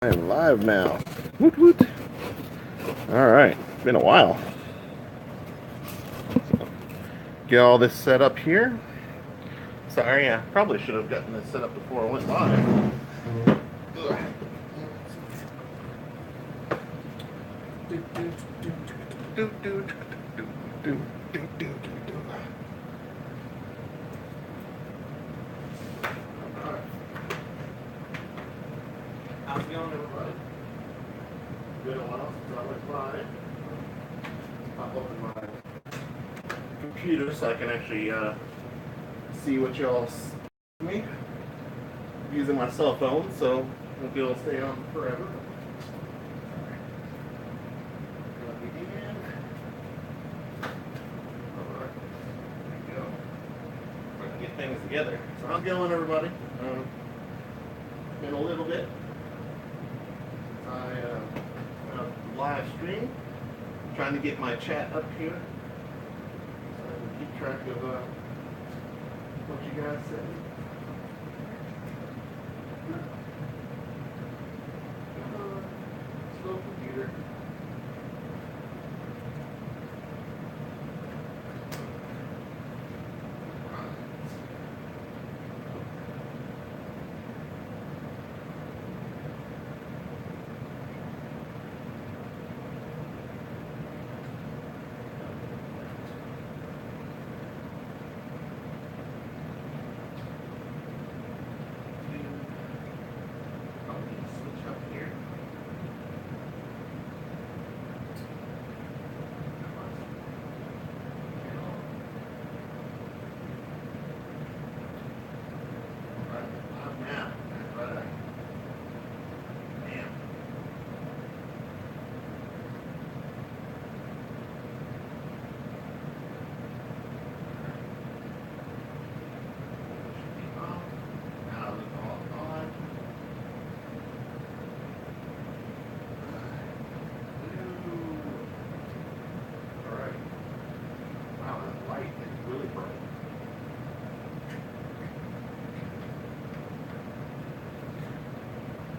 I am live now. Woot woot. All right, been a while. So, get all this set up here. Sorry, I probably should have gotten this set up before I went live. How's it going, everybody? Been a while since I went live. Pop open my computer so I can actually see what y'all see me. I'm using my cell phone, so I won't be able to stay on forever. Things together. So how's it going, everybody? Been a little bit. I live stream. I'm trying to get my chat up here so I can keep track of what you guys say. Slow computer.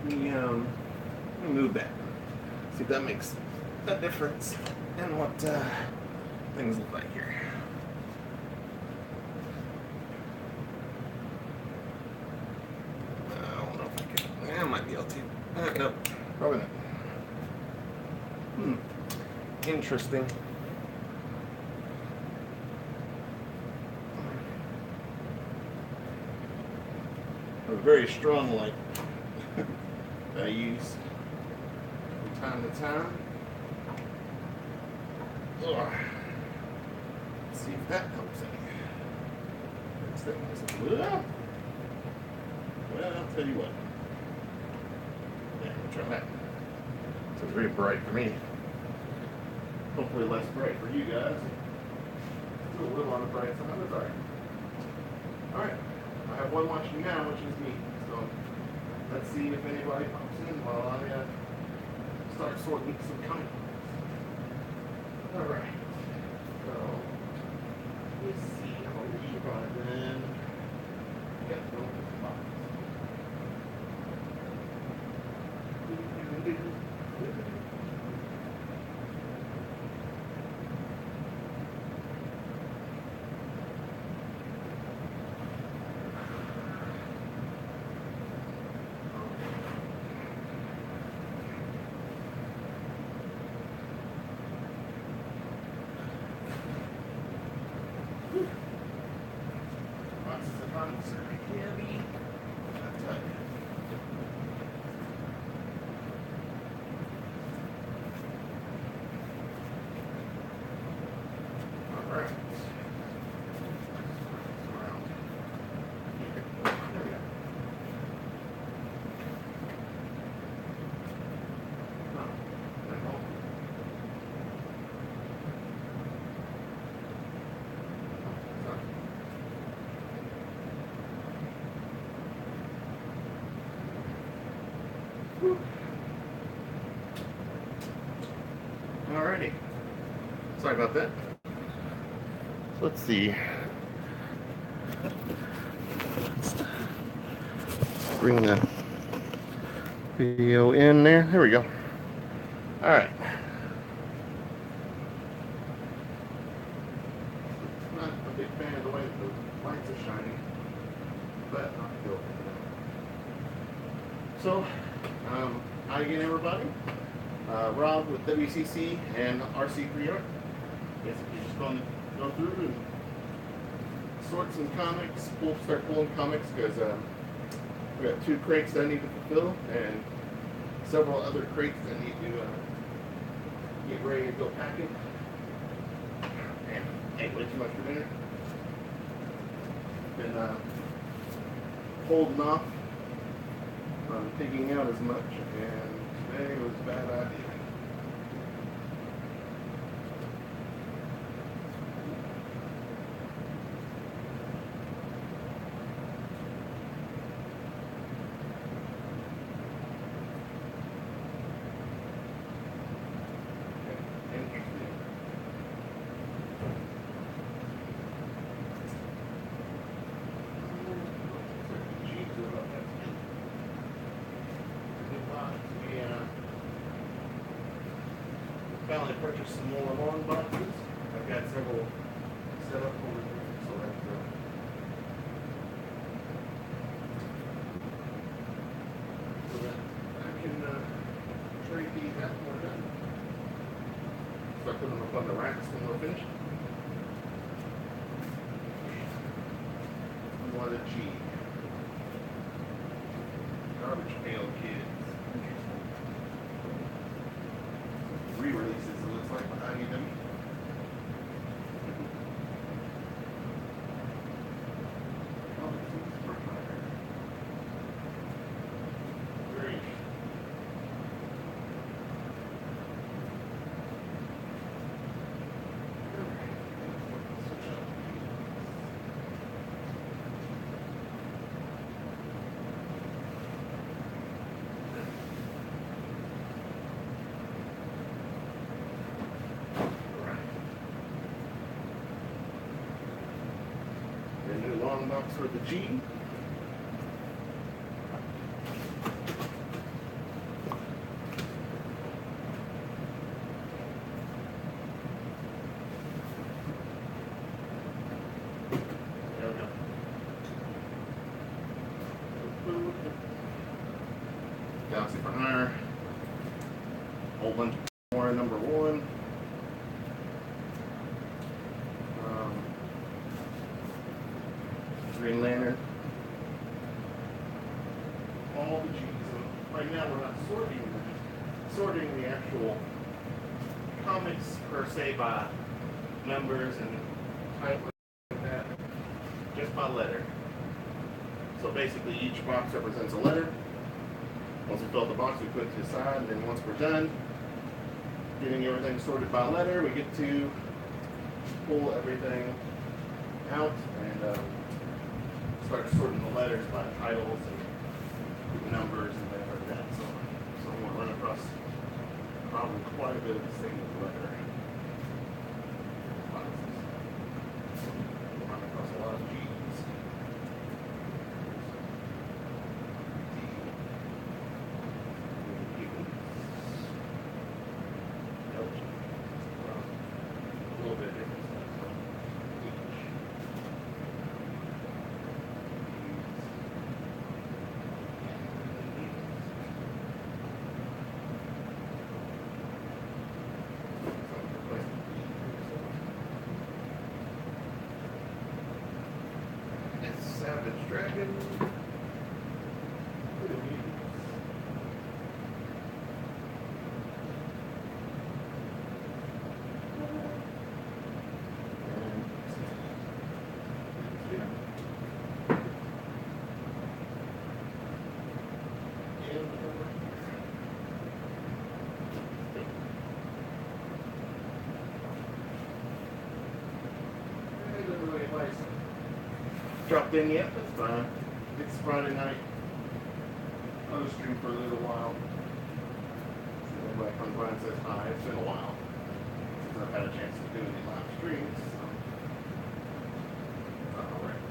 Let me move that. See if that makes a difference in what things look like here. I don't know if I can. I might be able to. Nope, probably not. Interesting. A very strong light that I use from time to time. Let's see if that helps any. Well, I'll tell you what. Yeah, we'll try that. So it's very bright for me. Hopefully less bright for you guys. Still a little on the bright side, but alright. Alright. I have one watching now, which is me. So let's see if anybody pops in while I start sorting some comments. Alright. So let's see how we run then. Get going with the box. Alrighty. Sorry about that. So let's see. Let's bring the video in there. There we go. All right. Not a big fan of the way the lights are shining, but I'll go with it. So, hi again, everybody. Rob with WCC and RC3 Art. Basically, just going to go through and sort some comics. Start pulling comics because we got 2 crates that I need to fulfill and several other crates that need to get ready to go packing. And ate way too much for dinner. Been holding off on picking out as much, and today was a bad idea. Finally purchased some more long boxes. I've got several set up over here, so that I can trade these out when we're done. Start putting them up on the racks when we're finished. What a G. Garbage Pail Kids. Re-releases, it looks like, behind you. Great. A new long box for the G. There we go. Galaxy for Hire. Whole bunch more number 1. Green Lantern. All the G's. Right now we're not sorting the actual comics per se by numbers and type like that, just by letter. So basically each box represents a letter. Once we fill out the box, we put it to the side, and then once we're done getting everything sorted by letter, we get to pull everything out and start sorting the letters by titles and numbers and things like that. So I'm going to run across probably quite a bit of the same letter. We'll run across a lot of G's. A little bit different. Savage Dragon. Dropped in yet, that's fine. It's Friday night. I'll just stream for a little while. So everybody comes by and says hi. It's been a while since I've had a chance to do any live streams. So. Alright.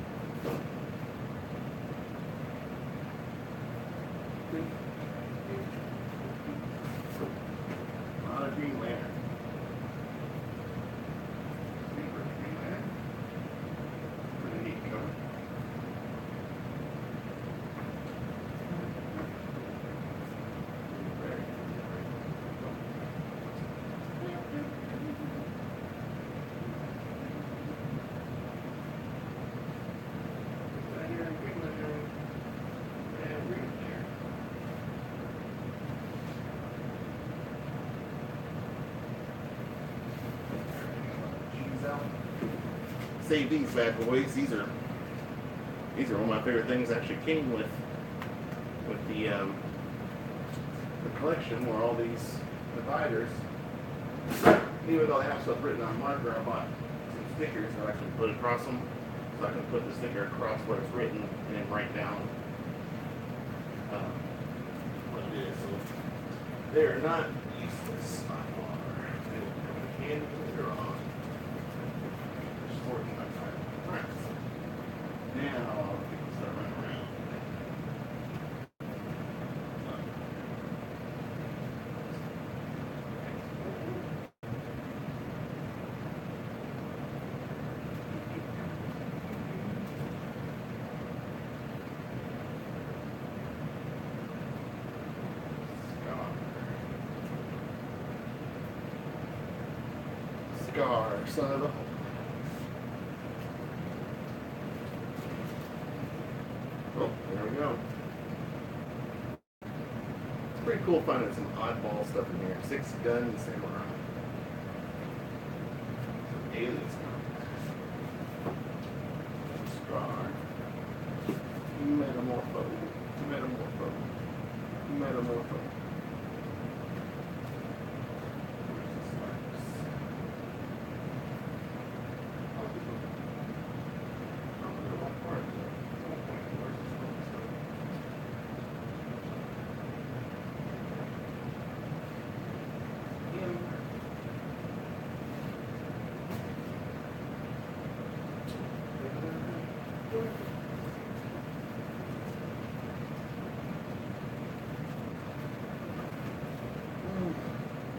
save these bad boys. These are one of my favorite things. Actually came with the collection, where all these dividers, even though they have stuff written on marker, I bought some stickers that I can put across them, so I can put the sticker across where it's written and then write down what it is. So they're not useless by far. They will come in handy later on. Just working my time. Alright. Now people start running around. Scar, son of a. Oh, there we go. It's pretty cool finding some oddball stuff in here. 6 gun samurai. Some aliens. Scar. Metamorpho.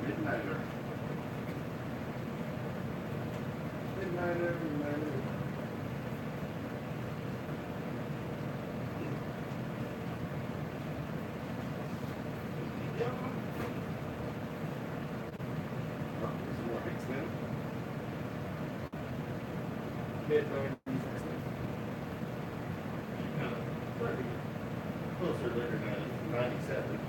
Midnighter. Yep. Oh, there's more X-Men. Midnighter. Closer later than 97.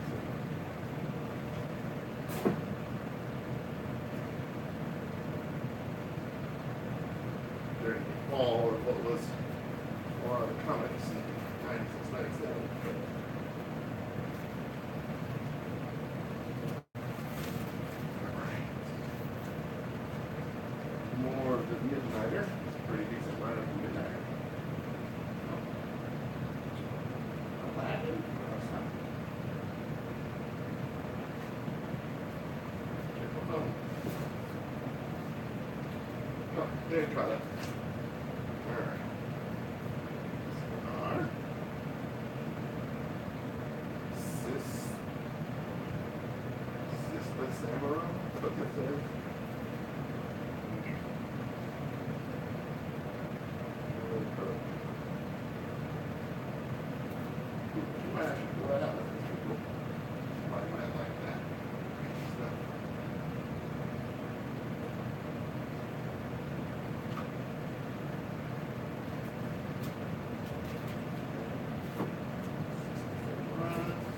During the fall of what was a lot of the comics in 96, 97. Alright. More of the Midnighter. It's a pretty decent lineup of Midnighter. Aladdin? Oh, there you try that. Alright. Scar. Sister Samurai? What this is? You might actually pull that out. That's pretty cool. Somebody might like that. Stuff.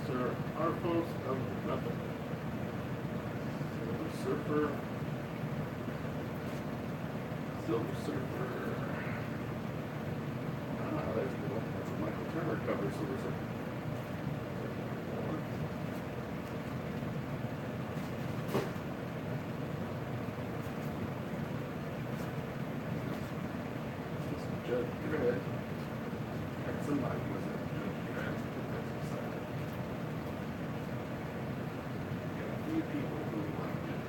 Sir Arphos of nothing. Silver Surfer. Ah, that's cool. That's a Michael Turner cover, Silver Surfer. Judge Dredd. Got somebody was it? Judge Dredd. Got a few people who liked it.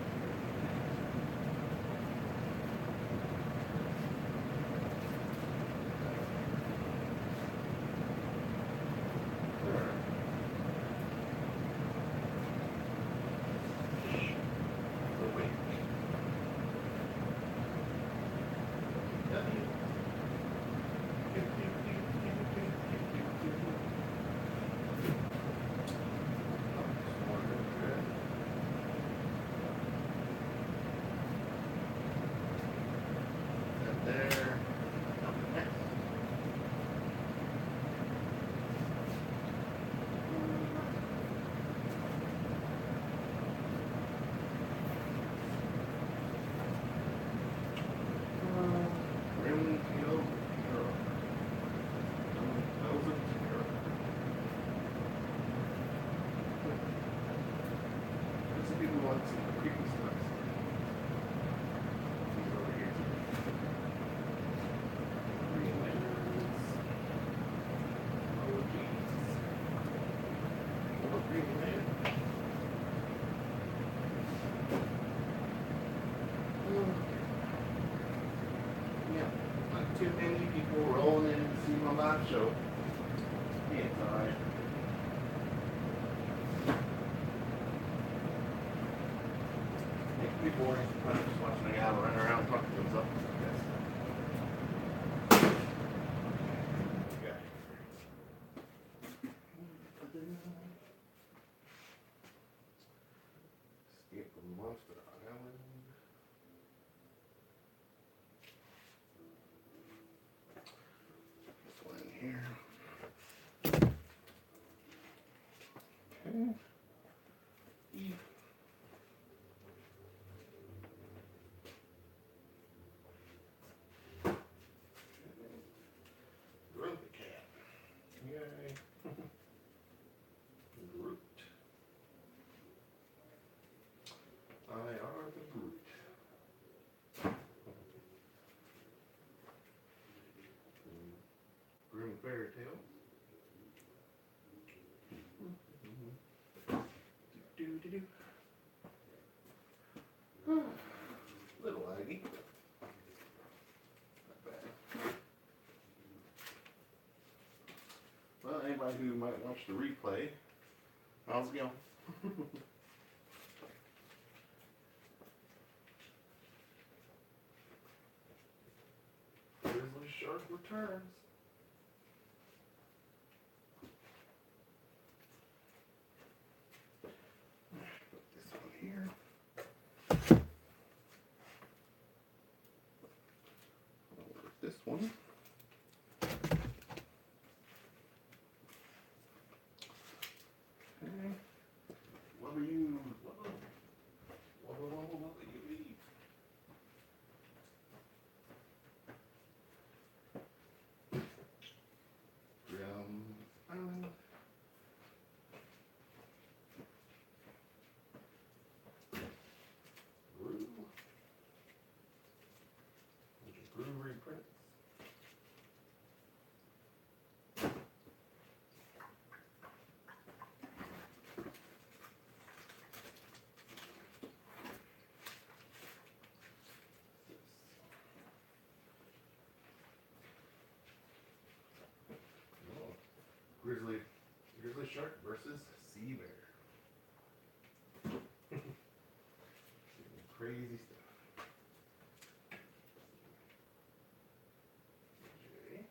too many people rolling in to see my live show. Hey, it's alright. It can be boring sometimes just watching a guy run around talking to himself. Escape from Monster Island. This one in here. Okay. E. Grumpy cat. Yay. Groot. I are the Groot. Grim Fairy Tale. Do. Little laggy. Not bad. Well, anybody who might watch the replay, how's it going? Grizzly Shark returns. Put this one here. This one. Okay. What do you eat? Island. Brew. Brewery Prince. Grizzly Shark versus Sea Bear. Crazy stuff. Okay.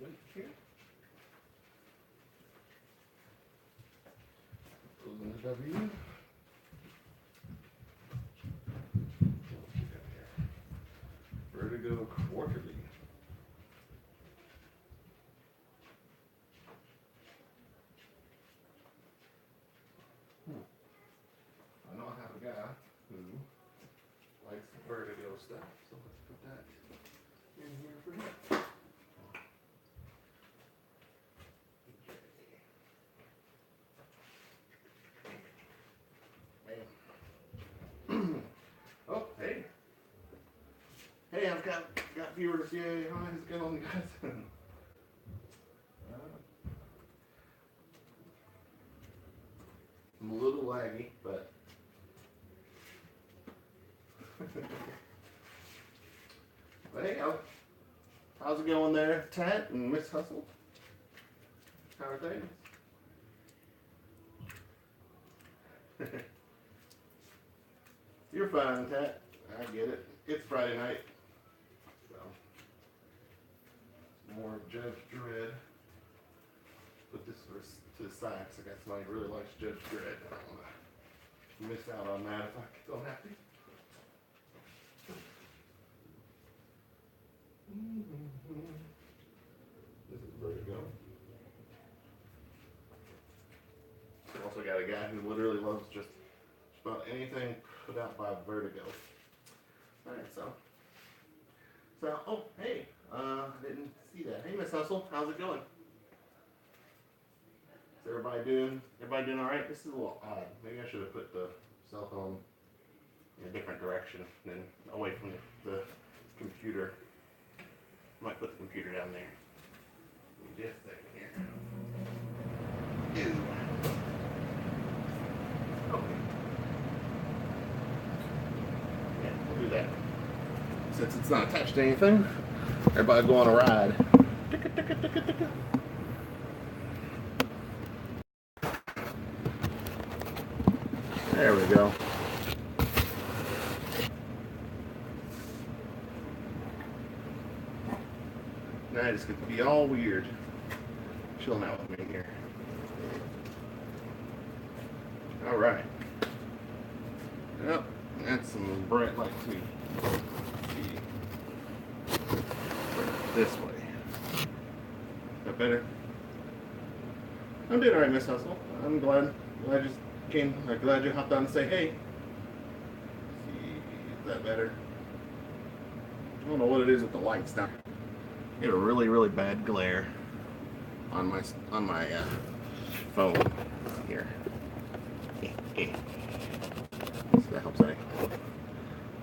Wake here. Closing the W. Vertigo Quarterly. I know I have a guy who likes the Vertigo stuff, so let's put that in here for him. Bam. Oh, hey. Hey, I've got viewers. Yay, how's it going, guys? I'm a little laggy, but but hey, how's it going there, Tat and Miss Hustle? How are things? You're fine, Tat. I get it. It's Friday night. So, more of Judge Dredd. Put this to the side because I got somebody who really likes Judge Dredd. I don't want to miss out on that if I don't have to. This is Vertigo. Also got a guy who literally loves just about anything put out by Vertigo. Alright, so oh hey, I didn't see that. Hey Miss Hustle, how's it going? Is everybody doing alright? This is a little odd. Maybe I should have put the cell phone in a different direction than away from the computer. I might put the computer down there. Give me just a second here. since it's not attached to anything, everybody go on a ride. There we go. Now I just get to be all weird, chilling out with me here. All right. Yep, that's some bright light too. This way. Is that better? I'm doing all right, Miss Hustle. I'm glad you came. I'm glad you hopped on to say hey. See, is that better? I don't know what it is with the lights now. I get a really bad glare on my phone here. So that helps any.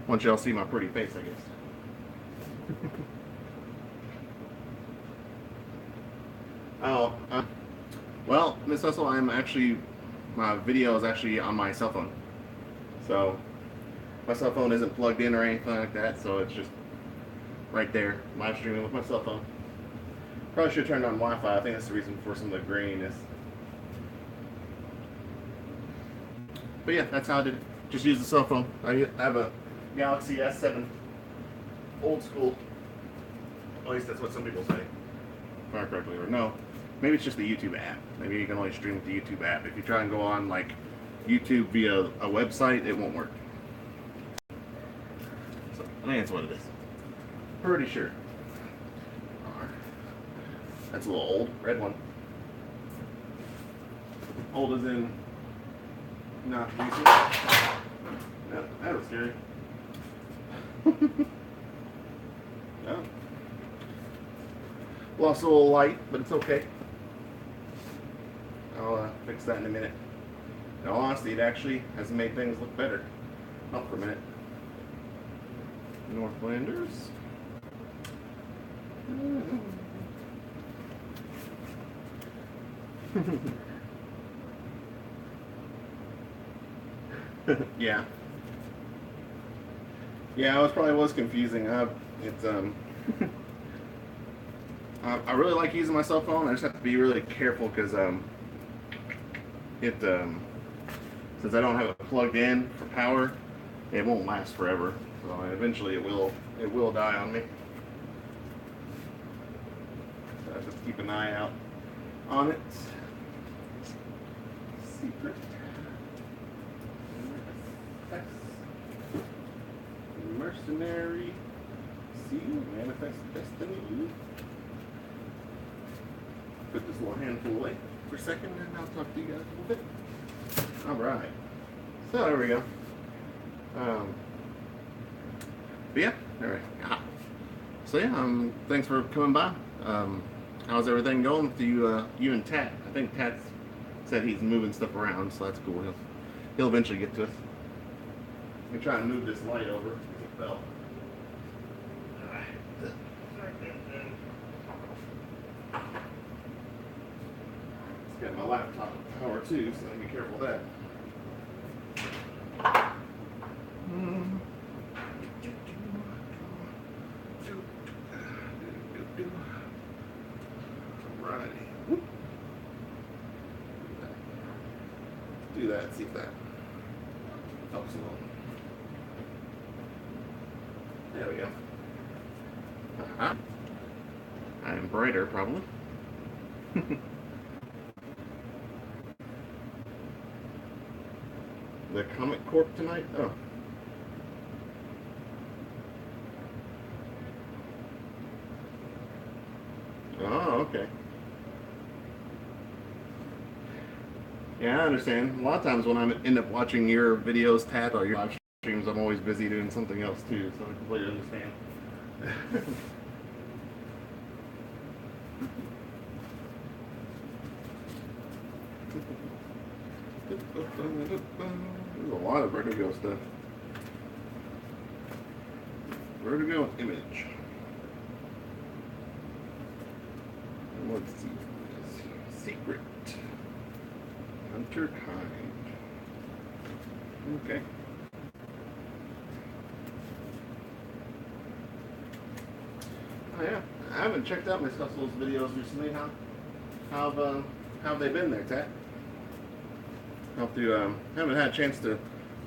Once y'all see my pretty face, I guess. Well, Miss Hustle, my video is actually on my cell phone. So, my cell phone isn't plugged in or anything like that, so it's just right there, live streaming with my cell phone. Probably should have turned on Wi-Fi. I think that's the reason for some of the graininess. But yeah, that's how I did it. Just use the cell phone. I have a Galaxy S7, old school. At least that's what some people say, if I correctly, or no. Maybe it's just the YouTube app. Maybe you can only stream with the YouTube app. If you try and go on like YouTube via a website, it won't work. So I think that's what it is. Pretty sure. That's a little old. Red one. Old as in not recent. No, that was scary. No. Lost a little light, but it's okay. I'll fix that in a minute. In all honesty, it actually has made things look better. Up for a minute. Northlanders. Yeah. Yeah, it probably was confusing. It's I really like using my cell phone. I just have to be really careful because since I don't have it plugged in for power, it won't last forever. So eventually it will die on me. So I have to keep an eye out on it. Secret. Mercenary. Seal. Manifest destiny. Put this little handful away for a second and I'll talk to you guys a little bit. Alright. So there we go. But yeah, alright. So yeah, thanks for coming by. How's everything going with you and Tat? I think Tat said he's moving stuff around, so that's cool. He'll eventually get to us. Let me try and move this light over because it fell. Alright. It's got my laptop power too, so I be careful of that. Alrighty. Do that, see if that helps a little. There we go. I am brighter, probably. The Comic Corp tonight? Oh. Oh, okay. Yeah, I understand. A lot of times when I end up watching your videos, Tat, or your live streams, I'm always busy doing something else too, so I completely understand. There's a lot of Vertigo stuff. Vertigo image. And let's see this. Secret. Hunter Kind. Okay. yeah. I haven't checked out Miss Hustle's videos recently. How've they been there, Tat? Haven't had a chance to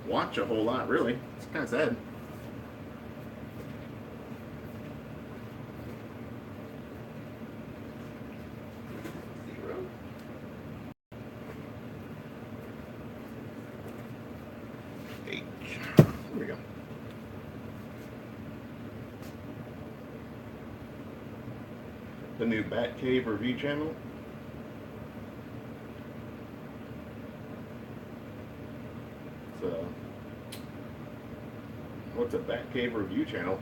watch a whole lot, really. It's kind of sad. H. Here we go. The new Batcave review channel. So, what's a Batcave review channel?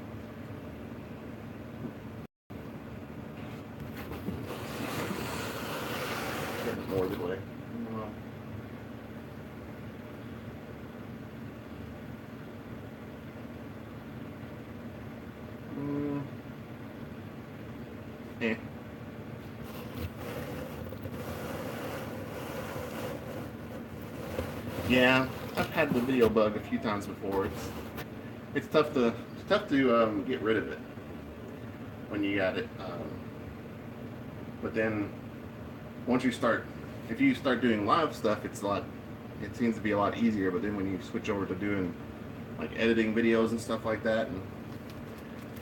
Turn it more the way. Eh. Yeah, I've had the video bug a few times before. It's tough to get rid of it when you got it. But then once if you start doing live stuff, it seems to be a lot easier. But then when you switch over to doing like editing videos and stuff like that, and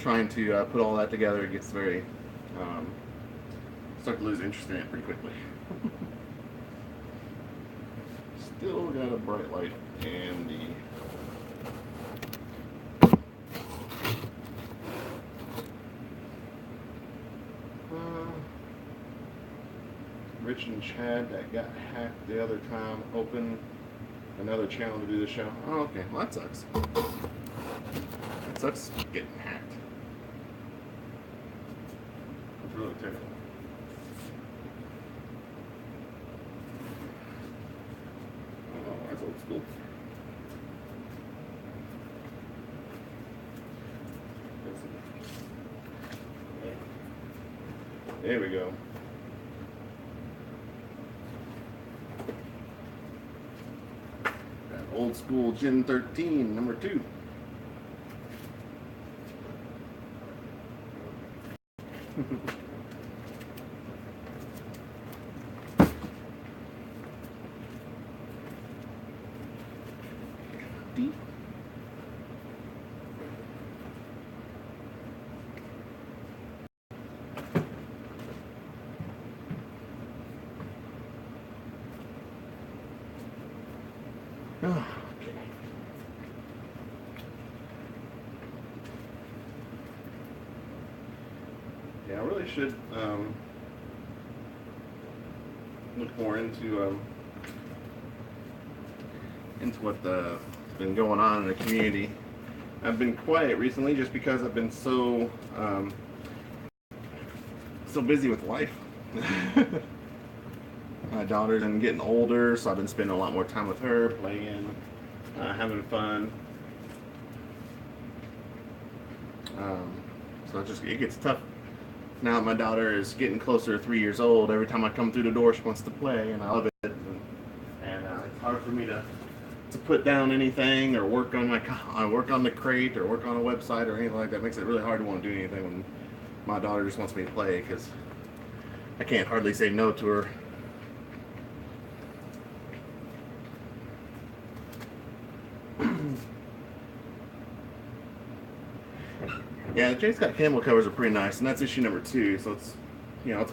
trying to put all that together, it gets very start to lose interest in it pretty quickly. Still got a bright light and Rich and Chad that got hacked the other time open another channel to do the show. Oh, okay. Well, that sucks. That sucks getting hacked. It's really terrible. Oh, that's old school. There we go. Old school Gen 13, number 2. Deep. Oh, okay. Yeah, I really should look more into what's been going on in the community. I've been quiet recently just because I've been so busy with life. My daughter's been getting older, so I've been spending a lot more time with her, playing, having fun. So it gets tough. Now my daughter is getting closer to 3 years old. Every time I come through the door, she wants to play, and I love it. And it's hard for me to put down anything or work on the crate or work on a website or anything like that. It makes it really hard to want to do anything when my daughter just wants me to play, because I can't hardly say no to her. Yeah, the J. Scott Campbell covers are pretty nice, and that's issue number 2. So it's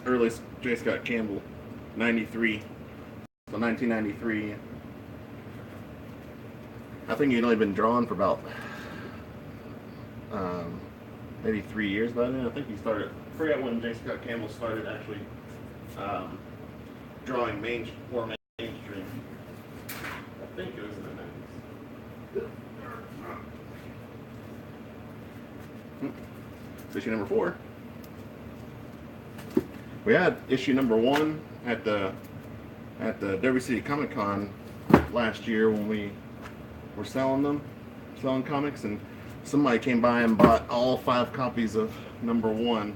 early J. Scott Campbell, 93. So 1993. I think he'd only been drawn for about maybe 3 years by then. I think he started. I forget when J. Scott Campbell started actually drawing more mainstream. I think it was in the 90s. Issue number 4. We had issue number 1 at the WCC Comic Con last year when we were selling comics, and somebody came by and bought all 5 copies of number 1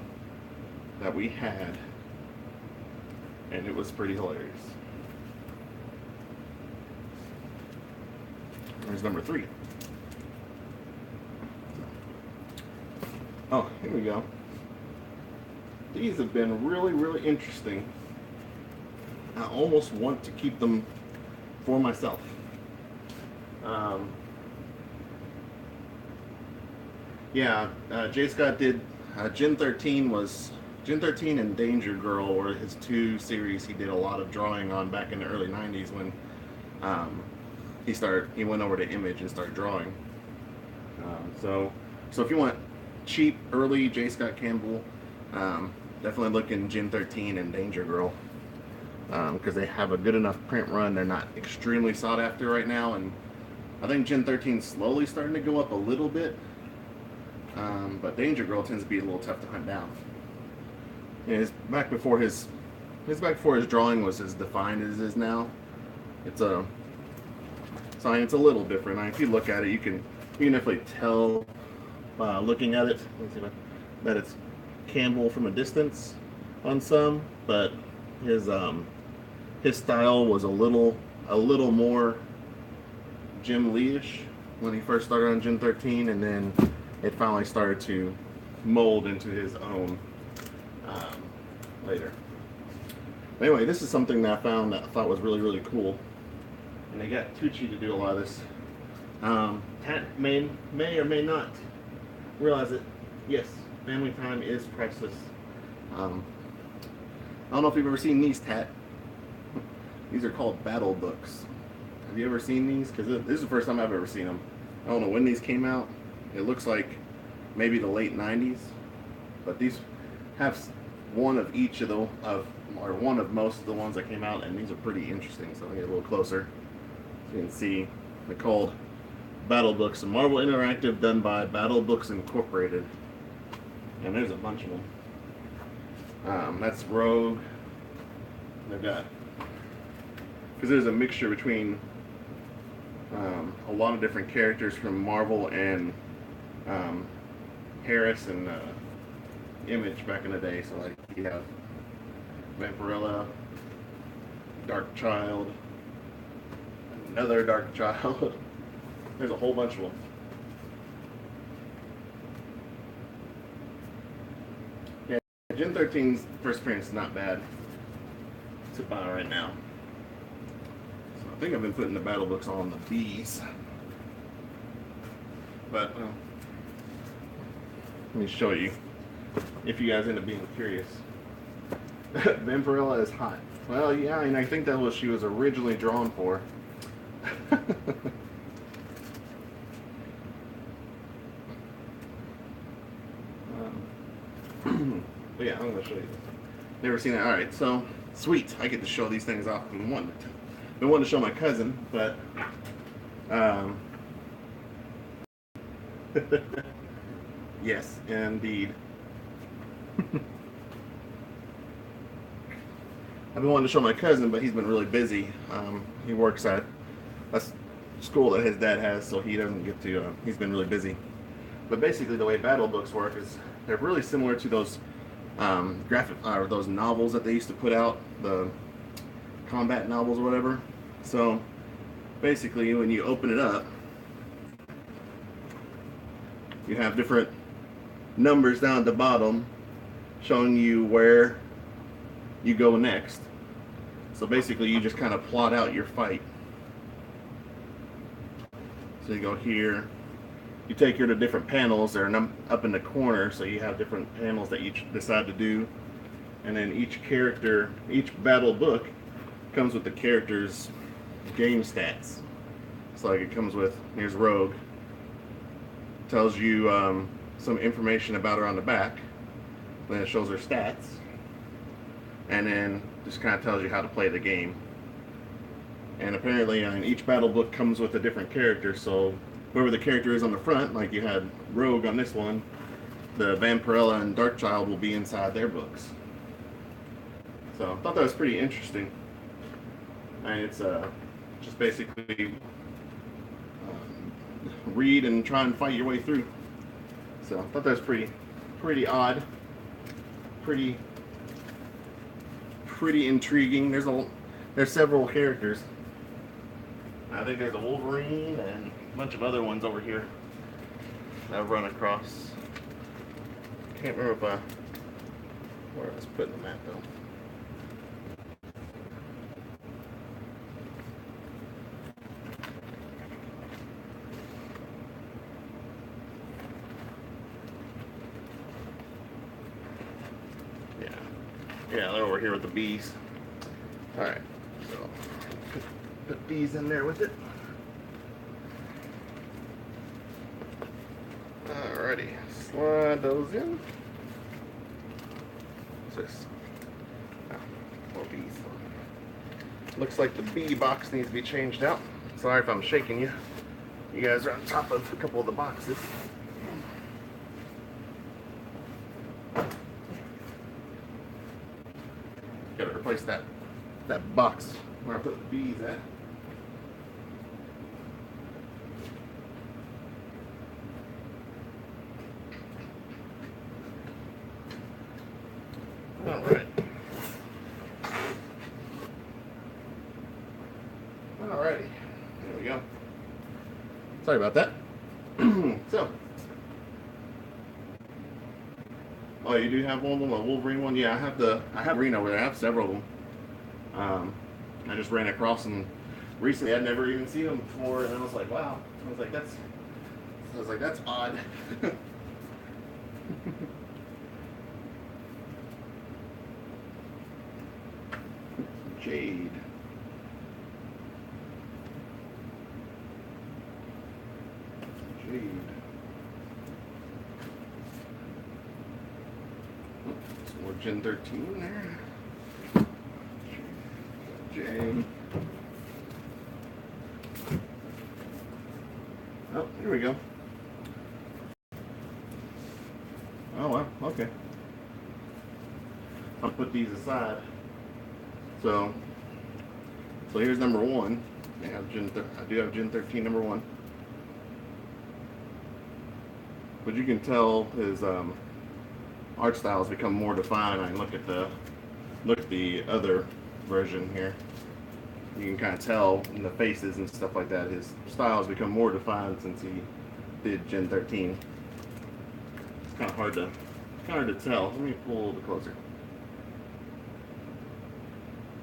that we had, and it was pretty hilarious. There's number 3. Oh, here we go. these have been really, really interesting. I almost want to keep them for myself. Yeah, J. Scott did Gen 13 and Danger Girl were his two series he did a lot of drawing on back in the early 90s when he went over to Image and started drawing. So if you want cheap early J. Scott Campbell, definitely look in Gen 13 and Danger Girl, because they have a good enough print run. They're not extremely sought after right now, and I think Gen 13 is slowly starting to go up a little bit, but Danger Girl tends to be a little tough to hunt down. Yeah, back before his drawing was as defined as it is now. It's a little different. If you look at it, you can definitely tell looking at it that it's Campbell from a distance on some, but his style was a little more Jim Lee-ish when he first started on Gen 13, and then it finally started to mold into his own later. Anyway, this is something that I found that I thought was really, really cool, and they got Tucci to do a lot of this. Tat may or may not realize it. Yes, family time is priceless. I don't know if you've ever seen these, Tat. These are called battle books. Have you ever seen these? Because this is the first time I've ever seen them. I don't know when these came out. It looks like maybe the late 90s. But these have one of each of one of most of the ones that came out, and these are pretty interesting. So I'll get a little closer so you can see. They're called Battle Books, a Marvel Interactive done by Battle Books Incorporated. And there's a bunch of them. That's Rogue. They've got, because there's a mixture between a lot of different characters from Marvel and Harris and Image back in the day. So like you have Vampirella, Dark Child, another Dark Child. There's a whole bunch of them. Yeah, Gen 13's first appearance is not bad to buy right now. So I think I've been putting the battle books on the bees. But let me show you if you guys end up being curious. Vampirella is hot. Well, yeah, and I think that was she was originally drawn for. But yeah, I'm going to show you this. Never seen that. Alright, so, sweet. I get to show these things off. Been wanting to show my cousin, but yes, indeed. I've been wanting to show my cousin, but he's been really busy. He works at a school that his dad has, so he doesn't get to, he's been really busy. But basically the way battle books work is they're really similar to those those novels that they used to put out, the combat novels or whatever. So basically when you open it up, you have different numbers down at the bottom showing you where you go next. So basically you just kind of plot out your fight. So you go here, you take her to different panels. They're up in the corner, so you have different panels that you decide to do. And then each character, each battle book comes with the character's game stats. So like it comes with, here's Rogue. Tells you some information about her on the back. Then it shows her stats. And then just kind of tells you how to play the game. And apparently each battle book comes with a different character, so whoever the character is on the front, like you had Rogue on this one, the Vampirella and Darkchild will be inside their books. So I thought that was pretty interesting. And it's just basically read and try and fight your way through. So I thought that was pretty odd, pretty intriguing. There's several characters. I think there's a Wolverine and a bunch of other ones over here that I've run across. Can't remember if where I was putting them at though. Yeah, they're over here with the bees. Alright, so put these in there with it. Alrighty, slide those in. What's this? Oh, more bees. Looks like the bee box needs to be changed out. Sorry if I'm shaking you. You guys are on top of a couple of the boxes. Gotta replace that box where I put the bees at. All right. Alrighty. There we go. Sorry about that. So. Oh, you do have one of them, a Wolverine one? Yeah, I have Wolverine over there. I have several of them. I just ran across them recently. I'd never even seen them before, and I was like, wow. I was like, that's odd. Jade. Some more Gen 13 there. J. Oh, here we go. Oh well, okay. I'll put these aside. So here's number 1. I do have Gen 13 number 1. But you can tell his art style has become more defined. I look at the other version here. You can kind of tell in the faces and stuff like that, his style has become more defined since he did Gen 13. It's kind of hard to tell. Let me pull a little bit closer.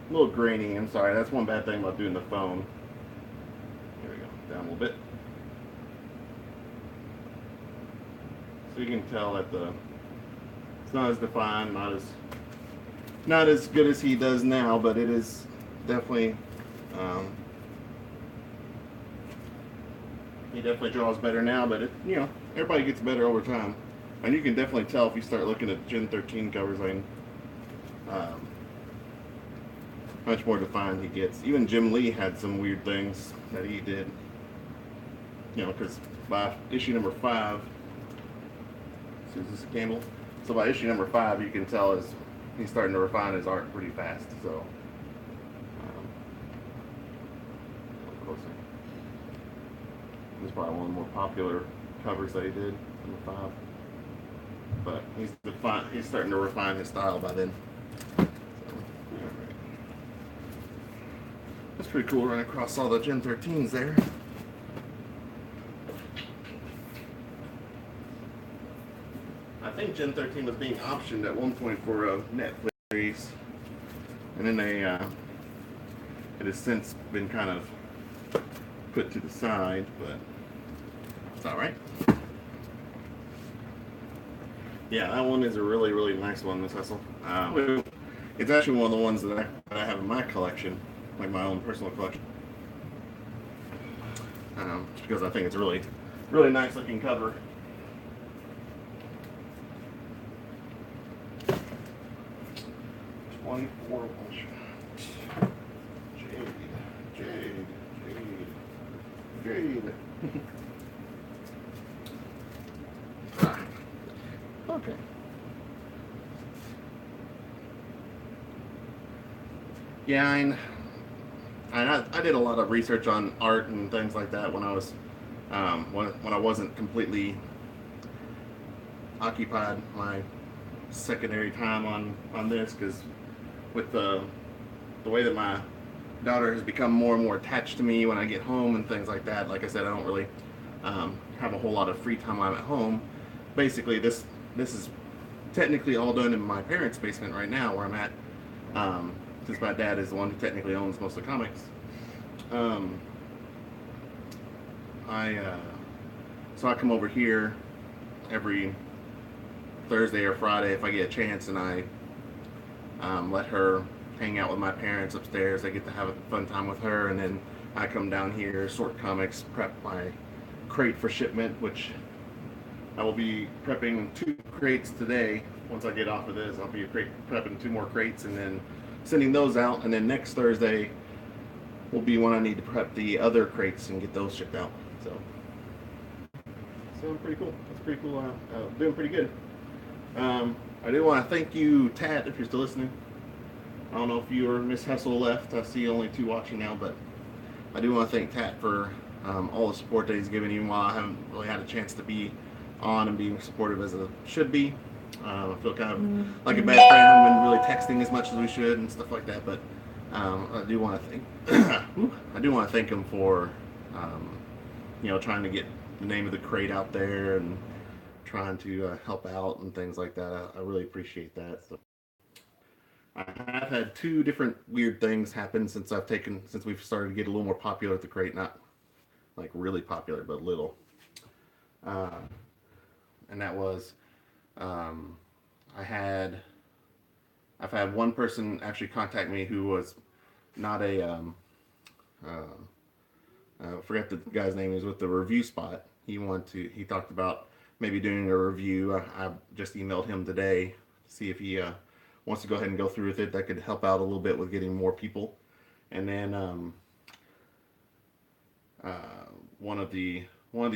A little grainy. I'm sorry. That's one bad thing about doing the phone. Here we go. Down a little bit. So you can tell that it's not as defined, not as good as he does now, but it is definitely he definitely draws better now. But everybody gets better over time, and you can definitely tell if you start looking at Gen 13 covers. I mean, much more defined he gets. Even Jim Lee had some weird things that he did. Because by issue number 5. Is this a candle? So by issue number 5, you can tell he's starting to refine his art pretty fast. So, closer. This is probably one of the more popular covers that he did, number 5. But he's starting to refine his style by then. So, that's pretty cool running across all the Gen 13s there. I think Gen 13 was being optioned at one point for a Netflix series, and then it has since been kind of put to the side, but it's all right. Yeah, that one is a really, really nice one, Miss Hessel. It's actually one of the ones that I have in my collection, like my own personal collection, just because I think it's a really, really nice looking cover. Jade. Okay. Yeah, I did a lot of research on art and things like that when I was when I wasn't completely occupied my secondary time on this, because with the way that my daughter has become more and more attached to me when I get home and things like that. Like I said, I don't really have a whole lot of free time when I'm at home. Basically, this is technically all done in my parents' basement right now where I'm at, since my dad is the one who technically owns most of the comics. Um, I so I come over here every Thursday or Friday if I get a chance, and I let her hang out with my parents upstairs. I get to have a fun time with her, and then I come down here, sort comics, prep my crate for shipment, which I will be prepping 2 crates today. Once I get off of this, I'll be prepping 2 more crates and then sending those out. And then next Thursday will be when I need to prep the other crates and get those shipped out. So pretty cool. That's pretty cool. Doing pretty good. I do want to thank you, Tat, if you're still listening. I don't know if you or Miss Hessel left. I see only 2 watching now, but I do want to thank Tat for all the support that he's given, even while I haven't really had a chance to be on and being supportive as I should be. I feel kind of like a bad friend. I haven't been really texting as much as we should and stuff like that, but I do want to thank him for trying to get the name of the crate out there and trying to help out and things like that. I really appreciate that. So I have had 2 different weird things happen since we've started to get a little more popular with the crate. Not like really popular, but little. And that was, I've had one person actually contact me who was not I forget the guy's name. He was with the review spot. He talked about maybe doing a review. I just emailed him today to see if he wants to go ahead and go through with it. That could help out a little bit with getting more people. And then one of the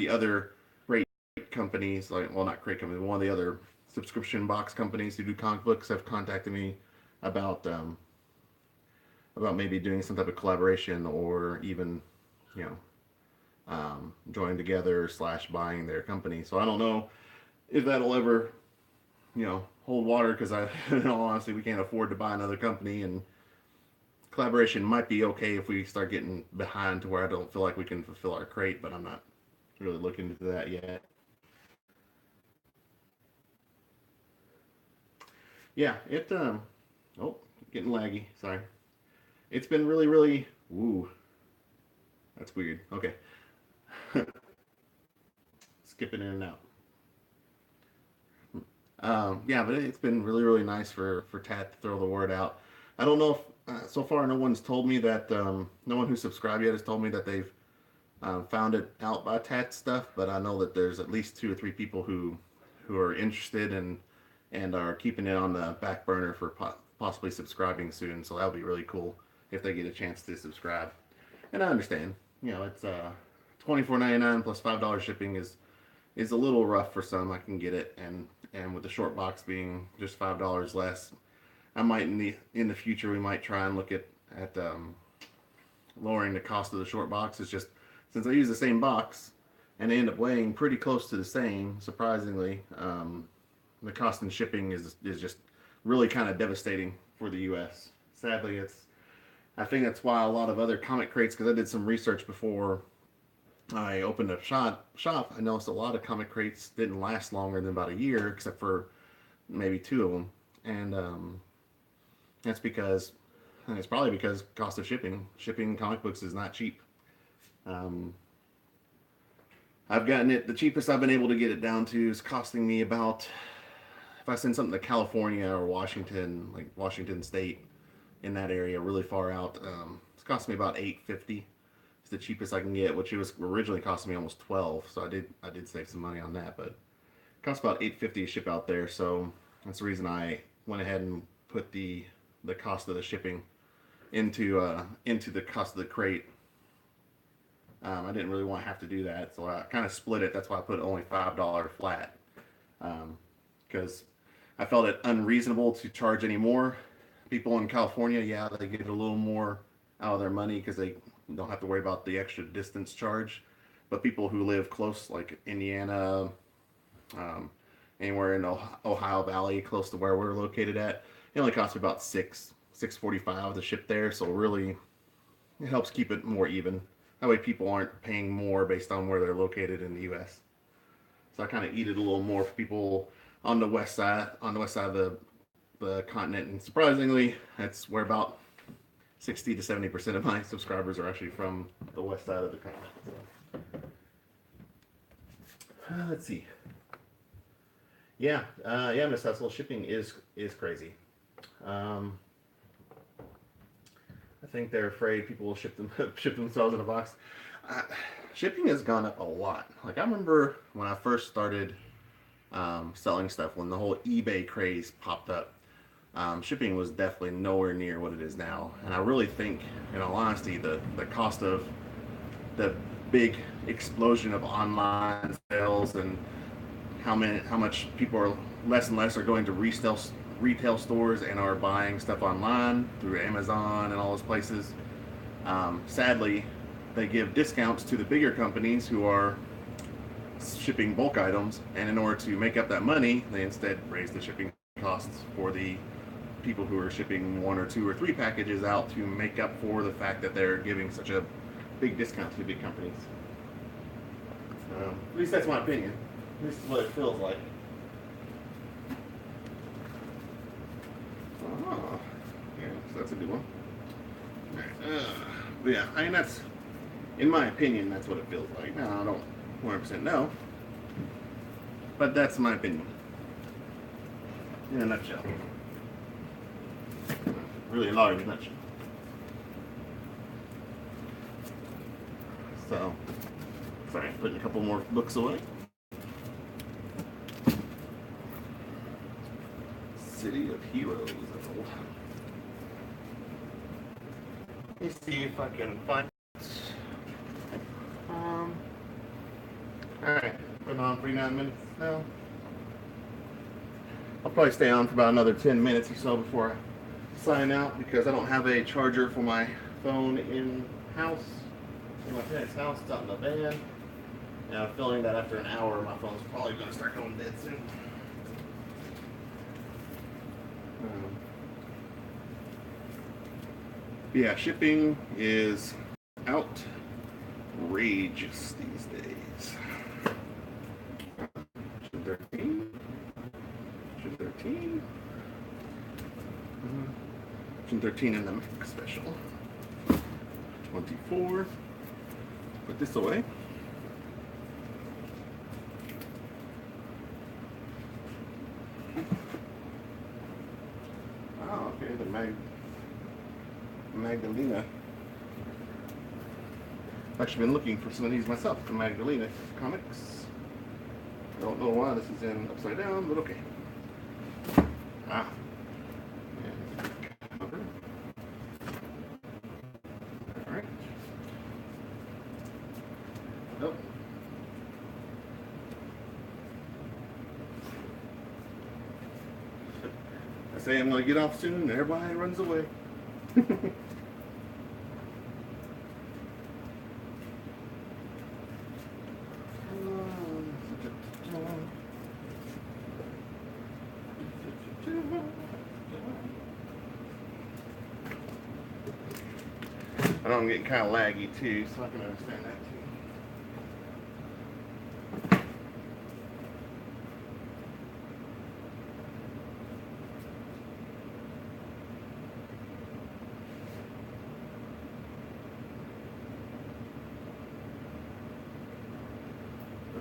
other crate companies, not crate companies, one of the other subscription box companies who do comic books have contacted me about maybe doing some type of collaboration or even joining together / buying their company. So I don't know if that'll ever hold water, because in all honesty, we can't afford to buy another company, and collaboration might be okay if we start getting behind to where I don't feel like we can fulfill our crate, but I'm not really looking into that yet. Yeah, getting laggy. Sorry. It's been really, really. Ooh, that's weird. Okay. Skipping in and out. Yeah, but it's been really, really nice for Tat to throw the word out. I don't know if so far no one's told me that no one who's subscribed yet has told me that they've found it out by Tat stuff, but I know that there's at least 2 or 3 people who are interested and are keeping it on the back burner for possibly subscribing soon. So that'll be really cool if they get a chance to subscribe. And I understand, it's $24.99 plus $5 shipping is a little rough for some. I can get it, and with the short box being just $5 less, I might in the future we might try and look at lowering the cost of the short box. It's just since I use the same box and they end up weighing pretty close to the same, surprisingly, the cost in shipping is just really kind of devastating for the U.S. Sadly, I think that's why a lot of other comic crates, because I did some research before I opened up shop. I noticed a lot of comic crates didn't last longer than about a year, except for maybe 2 of them, and that's because it's probably because cost of shipping comic books is not cheap. I've gotten it, the cheapest I've been able to get it down to is costing me about, if I send something to California or Washington, like Washington State, in that area, really far out, it's costing me about $8.50. It's the cheapest I can get, which it was originally costing me almost $12. So I did save some money on that, but it costs about $8.50 to ship out there. So that's the reason I went ahead and put the cost of the shipping into the cost of the crate. I didn't really want to have to do that, so I kind of split it. That's why I put only $5 flat, because I felt it unreasonable to charge any more. People in California, yeah, they get a little more out of their money because they don't have to worry about the extra distance charge. But people who live close, like Indiana, anywhere in Ohio Valley, close to where we're located at, it only costs me about $6.45 to ship there. So really, it helps keep it more even. That way people aren't paying more based on where they're located in the U.S. So I kind of eat it a little more for people on the west side of the continent, and surprisingly, that's where about 60 to 70% of my subscribers are actually from the west side of the continent. Let's see. Yeah, Miss Hustle, shipping is crazy. Um, I think they're afraid people will ship themselves in a box. Uh, Shipping has gone up a lot. Like I remember when I first started selling stuff, when the whole eBay craze popped up, shipping was definitely nowhere near what it is now. And I really think, in all honesty, the cost of the big explosion of online sales and how much people are less and less are going to retail stores and are buying stuff online through Amazon and all those places. Sadly, they give discounts to the bigger companies who are shipping bulk items, and in order to make up that money, they instead raise the shipping costs for the people who are shipping one or two or three packages out to make up for the fact that they're giving such a big discount to the big companies. At least that's my opinion. This is what it feels like. Oh, yeah, so that's a good one. But yeah, I mean that's, in my opinion, that's what it feels like. Now I don't 100% know, but that's my opinion. In a nutshell. Really large nutshell. So, sorry, putting a couple more books away. City of Heroes. Let me see if I can find it. Alright, been on for 9 minutes now. I'll probably stay on for about another 10 minutes or so before I sign out because I don't have a charger for my phone in my parents' house. It's out in the van. And I'm feeling that after an hour my phone's probably going to start going dead soon. Yeah, shipping is outrageous these days. 13? 13? 13 in the Mac special. 24. Put this away. Oh, okay, the Magdalena. I've actually been looking for some of these myself, the Magdalena comics. I don't know why this is in upside down, but okay. Ah. And cover. Alright. Nope. I say I'm going to get off soon, and everybody runs away. I know I'm getting kind of laggy too, so I can understand that too.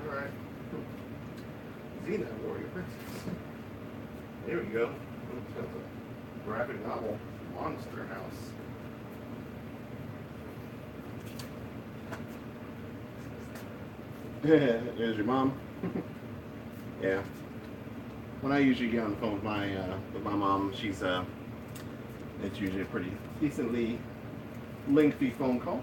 Alright. Xena, Warrior Princess. There we go. That's a graphic novel. Monster House. There's your mom. Yeah. When I usually get on the phone with my mom, she's it's usually a pretty decently lengthy phone call.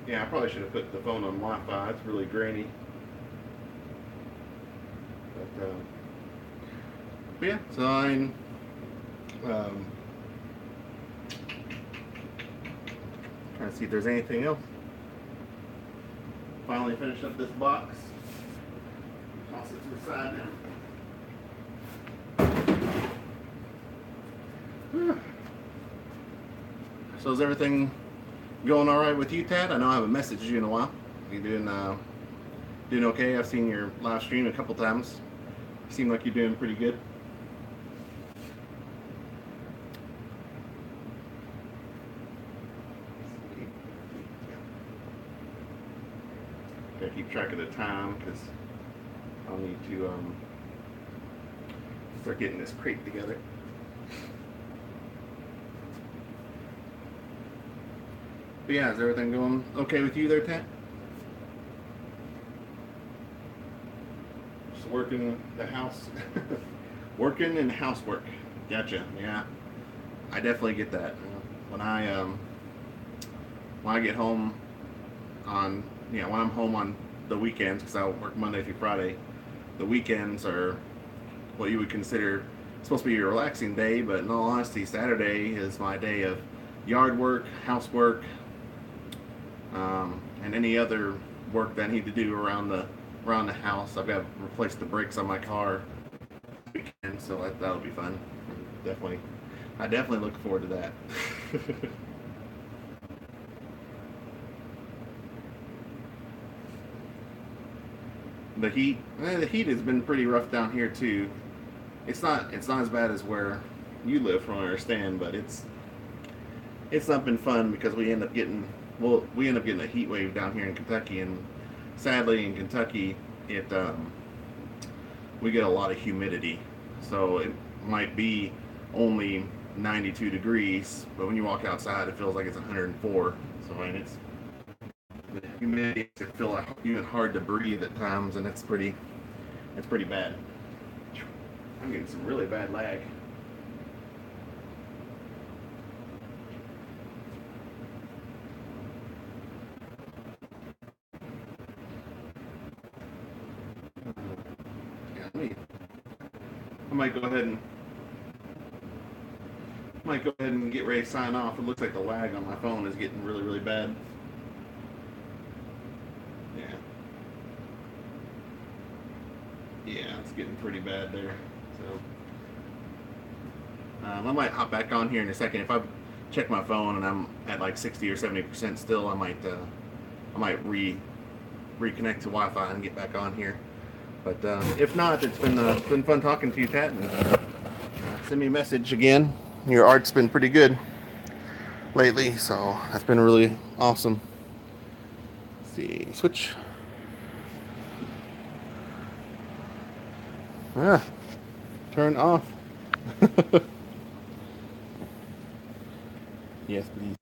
Yeah, I probably should have put the phone on Wi-Fi. It's really grainy. But yeah, so I'm trying to see if there's anything else. Finally finished up this box. Toss it to the side now. So is everything Going all right with you, Tad? I know I haven't messaged you in a while. You doing okay? I've seen your live stream a couple times. You seem like you're doing pretty good. Gotta keep track of the time because I'll need to start getting this crate together. But yeah, is everything going okay with you there, Tad? Just working the house, working and housework. Gotcha. Yeah, I definitely get that. When I get home on when I'm home on the weekends, because I work Monday through Friday. The weekends are what you would consider supposed to be a relaxing day, but in all honesty, Saturday is my day of yard work, housework, and any other work that I need to do around the house. I've got to replace the brakes on my car this weekend, so that'll be fun. Definitely, I definitely look forward to that. The heat has been pretty rough down here too. It's not as bad as where you live, from what I understand, but it's not been fun because we end up getting a heat wave down here in Kentucky, and sadly in Kentucky it we get a lot of humidity, so it might be only 92 degrees, but when you walk outside it feels like it's 104. So I mean, it's the humidity makes it feel like even hard to breathe at times, and it's pretty bad. I'm getting some really bad lag. Yeah, I might go ahead and get ready to sign off. It looks like the lag on my phone is getting really, really bad. Yeah. Yeah, it's getting pretty bad there. So I might hop back on here in a second. If I check my phone and I'm at like 60 or 70% still, I might reconnect to Wi-Fi and get back on here. But if not, it's been fun talking to you, Tat. And, send me a message again. Your art's been pretty good lately, so that's been really awesome. Let's see, switch. Ah, turn off. Yes, please.